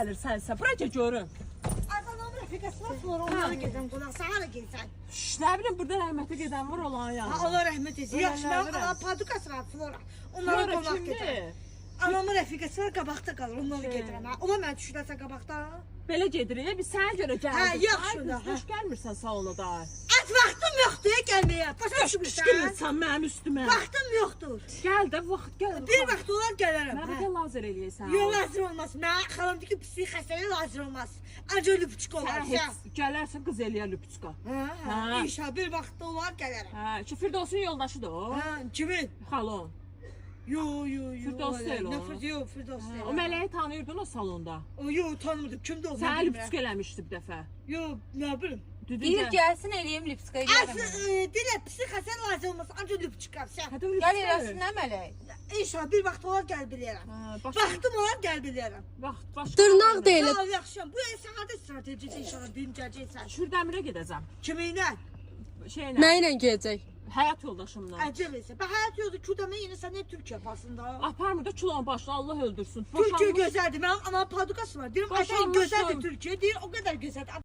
gəlirsənsə, bura gəl görüm. Adamın rəfiqəsi var, sonra onlara gedən qonaq, sana da gelsən. Nə bilim, burada rəhmətə gedən var olan yanına. Ha, Allah rəhmət etsin. Yaxşı, mən padukası var, Flora. Onlara qonaq gedirəm. Anamın rəfiqəsi var, qabaqda qalır, onlara gedirəm. Ona mən düşürəsə qabaqda. Belə gedirik, biz sənə görə gəldik. Hə, yaxşı da. Xoş gəlmirsən salona da. Az vaxtım yoxdur gəlməyə. Başa düşmürsən? Qışqırırsan mənim üstümə. Vaxtım yoxdur. Gəl də vaxt gəl. Bir vaxt olar gələrəm. Mən bugün lazer eləyəsən. Yox, lazım olmaz. Mən xalamdakı ki, psixik xəstəliyə lazım olmaz. Ancaq lüpçük olar. Gələrsən qız eləyər lüpçüqa. Hə, inşallah bir vaxt olar gələrəm. Hə, ki Firdovsun yoldaşıdır o. Hə, kimin? Xalon. Yo. Firdovs deyil o. Yox, Firdovs deyil. O mələyi tanıyırdın o salonda. Yox, tanımırdım. Kimdir o? Sən lüpçük eləmişdi bir dəfə. Yox, nə bilim. Deyir gəlsin eləyim lipskaya gələm. Dilə psixik xəstəliyə lazım olmaz. Ancaq lüpçük qapsan. Gəl eləsin nə mələk? İnşallah bir vaxt olar gəl bilirəm. Vaxtım olar gəl bilirəm. Vaxt başqa. Dırnaq deyil. Sağ ol, yaxşıyam. Bu sadə strategisi inşallah bincəcəksən. Şürdəmirə gedəcəm. Kiminlə? Şeylə. Nə ilə gedəcək? Həyat yoldaşımla. Əcəb isə. Bə həyat yolda küdəmə yenə sən nə Türkiyə yapasında? Aparmır da kilonun başına Allah öldürsün. Türkiyə gözəldir. Mənim anam padukası var. Deyirəm, aşağı gözəldir Türkiyə. Deyir, o qədər gözəldir.